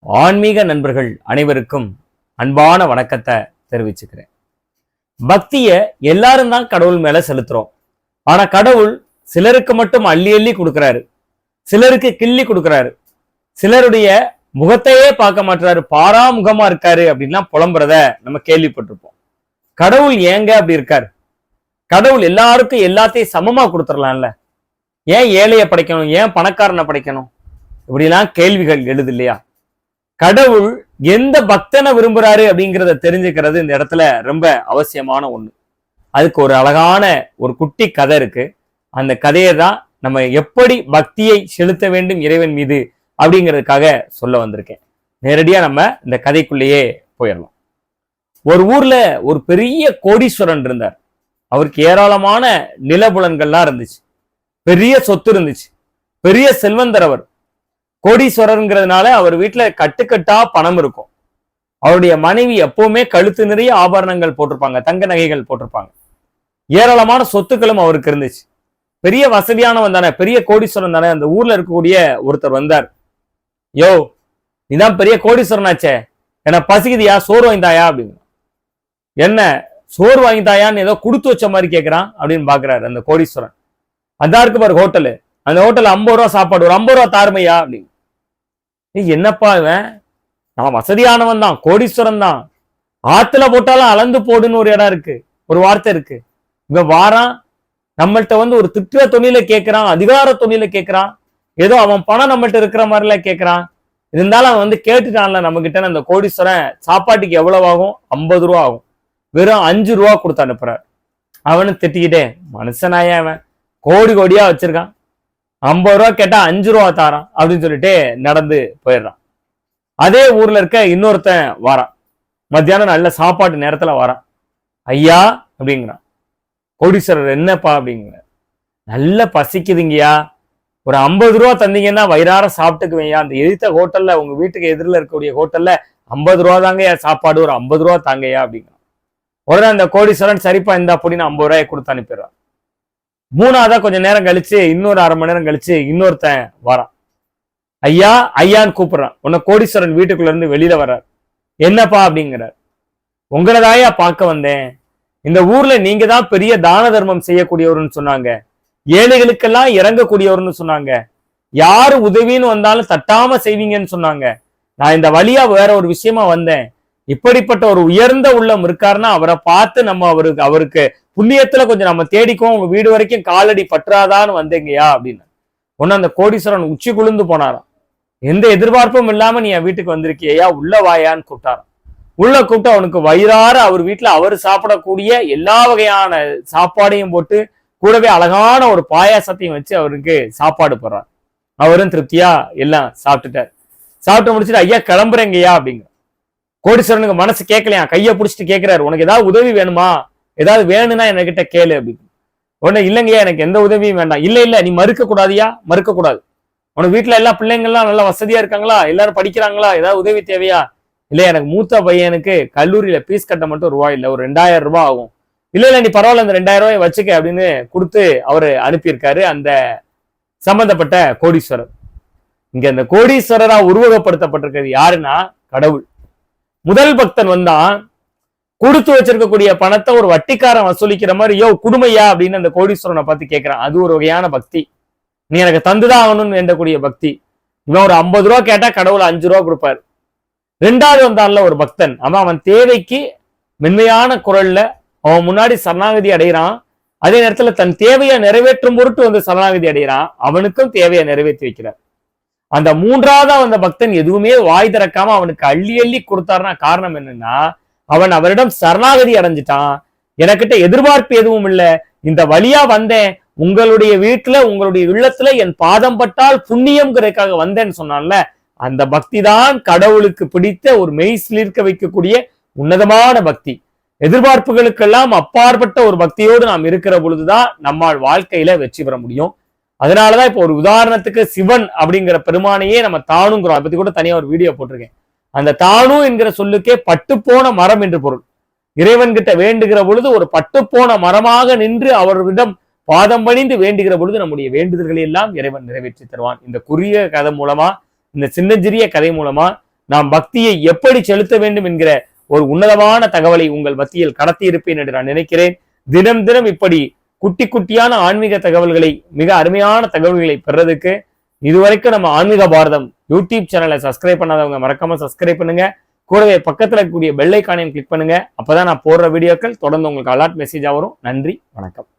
ஆன்மீக நண்பர்கள் அனைவருக்கும் அன்பான வணக்கத்தை தெரிவிச்சுக்கிறேன். பக்திய எல்லாரும் தான் கடவுள் மேல செலுத்துறோம். ஆனா கடவுள் சிலருக்கு மட்டும் அள்ளி அள்ளி கொடுக்கிறாரு, சிலருக்கு கிள்ளி கொடுக்கிறாரு, சிலருடைய முகத்தையே பார்க்க மாட்டாரு, பாராமுகமா இருக்காரு அப்படின்லாம் புலம்புறத நம்ம கேள்விப்பட்டிருப்போம். கடவுள் ஏங்க அப்படி இருக்காரு? கடவுள் எல்லாருக்கும் எல்லாத்தையும் சமமா கொடுத்துடலாம்ல, ஏன் ஏழைய படைக்கணும், ஏன் பணக்காரனை படைக்கணும்? இப்படிலாம் கேள்விகள் எழுது இல்லையா? கடவுள் எந்த பக்தனை விரும்புறாரு அப்படிங்கிறத தெரிஞ்சுக்கிறது இந்த இடத்துல ரொம்ப அவசியமான ஒண்ணு. அதுக்கு ஒரு அழகான ஒரு குட்டி கதை இருக்கு. அந்த கதையை தான் நம்ம எப்படி பக்தியை செலுத்த வேண்டும் இறைவன் மீது அப்படிங்கிறதுக்காக சொல்ல வந்திருக்கேன். நேரடியா நம்ம இந்த கதைக்குள்ளேயே போயிடலாம். ஒரு ஊர்ல ஒரு பெரிய கோடீஸ்வரன் இருந்தார். அவருக்கு ஏராளமான நிலபுலன்கள்லாம் இருந்துச்சு, பெரிய சொத்து இருந்துச்சு, பெரிய செல்வந்தர். அவர் கோடீஸ்வரருங்கிறதுனால அவர் வீட்டுல கட்டுக்கட்டா பணம் இருக்கும். அவருடைய மனைவி எப்பவுமே கழுத்து நிறைய ஆபரணங்கள் போட்டிருப்பாங்க, தங்க நகைகள் போட்டிருப்பாங்க. ஏராளமான சொத்துக்களும் அவருக்கு இருந்துச்சு. பெரிய வசதியானவன் தானே, பெரிய கோடீஸ்வரன் தானே. அந்த ஊர்ல இருக்கக்கூடிய ஒருத்தர் வந்தார். யோ, நீதான் பெரிய கோடீஸ்வரனாச்சே, என்ன பசிக்குதியா, சோறு வாங்கித்தாயா அப்படின்னு. என்ன சோறு வாங்கித்தாயான்னு ஏதோ கொடுத்து வச்ச மாதிரி கேட்கிறான் அப்படின்னு பாக்குறாரு அந்த கோடீஸ்வரன். அதான் இருக்கு பாரு ஹோட்டலு, அந்த ஹோட்டல் 50 ரூபா சாப்பாடு, ஒரு 50 ரூபா தாருமையா அப்படின்னு. என்னப்பா இவன், நான் வசதியானவன் தான், கோடீஸ்வரன் தான், ஆத்துல போட்டாலும் அளந்து போடுன்னு ஒரு இடம் இருக்கு, ஒரு வார்த்தை இருக்கு. இவன் வாரான், நம்மள்கிட்ட ஒரு திட்ட தொழில கேட்கிறான், அதிகார தொழில கேட்கிறான், ஏதோ அவன் பணம் நம்மள்ட்ட இருக்கிற மாதிரில கேட்கிறான். இருந்தாலும் அவன் கேட்டுட்டான்ல நம்ம கிட்ட. அந்த கோடீஸ்வரன் சாப்பாட்டுக்கு எவ்வளவு ஆகும்? 50 ரூபா ஆகும். வெறும் 5 ரூபா கொடுத்து அனுப்புறாரு. அவனு திட்டிக்கிட்டே, மனுஷனாயா அவன், கோடி கோடியா வச்சிருக்கான், 50 ரூபா கேட்டா 5 ரூபா தாரான் அப்படின்னு சொல்லிட்டு நடந்து போயிடுறான். அதே ஊர்ல இருக்க இன்னொருத்தன் வாரான். மத்தியானம் நல்ல சாப்பாட்டு நேரத்துல வாரான். ஐயா அப்படிங்கிறான். கோடீஸ்வரர் என்னப்பா அப்படிங்கிற. நல்ல பசிக்குதுங்கய்யா, ஒரு 50 ரூபா தந்தீங்கன்னா வயிறார சாப்பிட்டுக்குவேயா. அந்த எதிர்த்த ஹோட்டல்ல, உங்க வீட்டுக்கு எதிரில் இருக்கக்கூடிய ஹோட்டல்ல 50 ரூபா தாங்கய்யா சாப்பாடு, ஒரு 50 ரூபா தாங்கய்யா அப்படிங்கிறான். உடனே அந்த கோடீஸ்வரன் சரிப்பா இந்த அப்படின்னு 50 ரூபாயை கொடுத்து அனுப்பிடுறான். மூணாவதா கொஞ்ச நேரம் கழிச்சு, இன்னொரு அரை மணி நேரம் கழிச்சு இன்னொருத்தன் வரான். ஐயா ஐயான்னு கூப்பிடுறான். உன்னை கோடீஸ்வரன் வீட்டுக்குள்ள இருந்து வெளியில வர்றார். என்னப்பா அப்படிங்கிறார். உங்களதாயா பார்க்க வந்தேன், இந்த ஊர்ல நீங்க தான் பெரிய தான தர்மம் செய்யக்கூடியவர்னு சொன்னாங்க, ஏழைகளுக்கெல்லாம் இறங்கக்கூடியவர்னு சொன்னாங்க, யாரு உதவின்னு வந்தாலும் தட்டாம செய்வீங்கன்னு சொன்னாங்க. நான் இந்த வழியா வேற ஒரு விஷயமா வந்தேன். இப்படிப்பட்ட ஒரு உயர்ந்த உள்ளம் இருக்காருன்னா அவரை பார்த்து நம்ம அவருக்கு புண்ணியத்துல கொஞ்சம் நம்ம தேடிக்கோ, உங்க வீடு வரைக்கும் காலடி பற்றாதான்னு வந்தீங்கயா அப்படின்னு. ஒன்னு அந்த கோடீஸ்வரன் உச்சி குளிர்ந்து போனாராம். எந்த எதிர்பார்ப்பும் இல்லாம நீ என் வீட்டுக்கு வந்திருக்கியா, உள்ள வாயான்னு கூப்பிட்டாராம். உள்ள கூப்பிட்டு அவனுக்கு வயிறார அவர் வீட்டுல அவர் சாப்பிடக்கூடிய எல்லா வகையான சாப்பாடையும் போட்டு, கூடவே அழகான ஒரு பாயாசத்தையும் வச்சு அவருக்கு சாப்பாடு போடுறார். அவரும் திருப்தியா எல்லாம் சாப்பிட்டுட்டார். சாப்பிட்டு முடிச்சுட்டு ஐயா கிளம்புறேங்கய்யா அப்படிங்கிற. கோடீஸ்வரனுக்கு மனசு கேட்கலையா, கையை பிடிச்சிட்டு கேட்கிறாரு, உனக்கு ஏதாவது உதவி வேணுமா, ஏதாவது வேணும்னா என்கிட்ட கேளு அப்படின்னு. உடனே இல்லைங்கய்யா எனக்கு எந்த உதவியும் வேண்டாம். இல்ல நீ மறுக்க கூடாதியா, மறுக்க கூடாது. உனக்கு வீட்டுல எல்லா பிள்ளைங்கள்லாம் நல்லா வசதியா இருக்காங்களா, எல்லாரும் படிக்கிறாங்களா, ஏதாவது உதவி தேவையா? இல்ல எனக்கு மூத்த பையனுக்கு கல்லூரியில பீஸ் கட்ட மட்டும் ரூபாய் இல்ல, ஒரு 2000 ரூபாய் ஆகும். இல்ல நீ பரவாயில்ல இந்த 2000 ரூபாய் வச்சுக்க அப்படின்னு கொடுத்து அவரு அனுப்பியிருக்காரு அந்த சம்பந்தப்பட்ட கோடீஸ்வரர். இங்க அந்த கோடீஸ்வரரா உருவகப்படுத்தப்பட்டிருக்கிறது யாருன்னா கடவுள். முதல் பக்தன் வந்தான், கொடுத்து வச்சிருக்கக்கூடிய பணத்தை ஒரு வட்டிக்காரன் வசூலிக்கிற மாதிரி, யோ குடுமையா அப்படின்னு அந்த கோடீஸ்வரனை பார்த்து கேட்கிறான். அது ஒரு வகையான பக்தி. நீ எனக்கு தந்துதான் ஆகணும்னு வேண்டக்கூடிய பக்தி. இவன் ஒரு 50 ரூபா கேட்டா கடவுள் 5 ரூபா கொடுப்பாரு. ரெண்டாவது வந்தான்ல ஒரு பக்தன், அவன் தேவைக்கு மென்மையான குரல்ல அவன் முன்னாடி சரணாகதி அடைகிறான். அதே நேரத்துல தன் தேவையை நிறைவேற்றும் பொருட்டு சரணாகதி அடைகிறான். அவனுக்கும் தேவையை நிறைவேற்றி வைக்கிறார். அந்த மூன்றாவதா வந்த பக்தன் எதுவுமே வாய் திறக்காம அவனுக்கு அள்ளி அள்ளி கொடுத்தாருன்னா காரணம் என்னன்னா, அவன் அவரிடம் சரணாகதி அடைஞ்சிட்டான். எனக்கிட்ட எதிர்பார்ப்பு எதுவும் இல்லை, இந்த வழியா வந்தேன், உங்களுடைய வீட்டுல உங்களுடைய இல்லத்துல என் பாதம் பட்டால் புண்ணியம்ங்கிறதுக்காக வந்தேன்னு சொன்னான்ல, அந்த பக்தி தான் கடவுளுக்கு பிடித்த ஒரு மெய் சிலிர்க்க வைக்கக்கூடிய உன்னதமான பக்தி. எதிர்பார்ப்புகளுக்கெல்லாம் அப்பாற்பட்ட ஒரு பக்தியோடு நாம் இருக்கிற பொழுதுதான் நம்மால் வாழ்க்கையில வெற்றி பெற முடியும். அதனாலதான் இப்போ ஒரு உதாரணத்துக்கு சிவன் அப்படிங்கிற பெருமானையே நம்ம தானுங்கிறோம். அதை பத்தி கூட தனியா ஒரு வீடியோ போட்டிருக்கேன். அந்த தானு என்கிற சொல்லுக்கே பட்டுப்போன மரம் என்று பொருள். இறைவன் கிட்ட வேண்டுகிற பொழுது ஒரு பட்டுப்போன மரமாக நின்று அவரிடம் பாதம் பணிந்து வேண்டுகிற பொழுது நம்முடைய வேண்டுதல்களை எல்லாம் இறைவன் நிறைவேற்றி தருவான். இந்த குறுகிய கதை மூலமா, இந்த சின்னஞ்சிறிய கதை மூலமா நாம் பக்தியை எப்படி செலுத்த வேண்டும் என்கிற ஒரு உன்னதமான தகவலை உங்கள் மத்தியில் கடத்தி இருப்பேன் என்று நான் நினைக்கிறேன். தினம் தினம் இப்படி குட்டி குட்டியான ஆன்மீக தகவல்களை, மிக அருமையான தகவல்களை பெறதுக்கு இதுவரைக்கும் நம்ம ஆன்மீக பாரதம் யூடியூப் சேனலை சப்ஸ்கிரைப் பண்ணாதவங்க மறக்காம சப்ஸ்கிரைப் பண்ணுங்க. கூடவே பக்கத்துல இருக்கக்கூடிய பெல் ஐகானையும் கிளிக் பண்ணுங்க. அப்பதான் நான் போடுற வீடியோக்கள் தொடர்ந்து உங்களுக்கு அலர்ட் மெசேஜா வரும். நன்றி, வணக்கம்.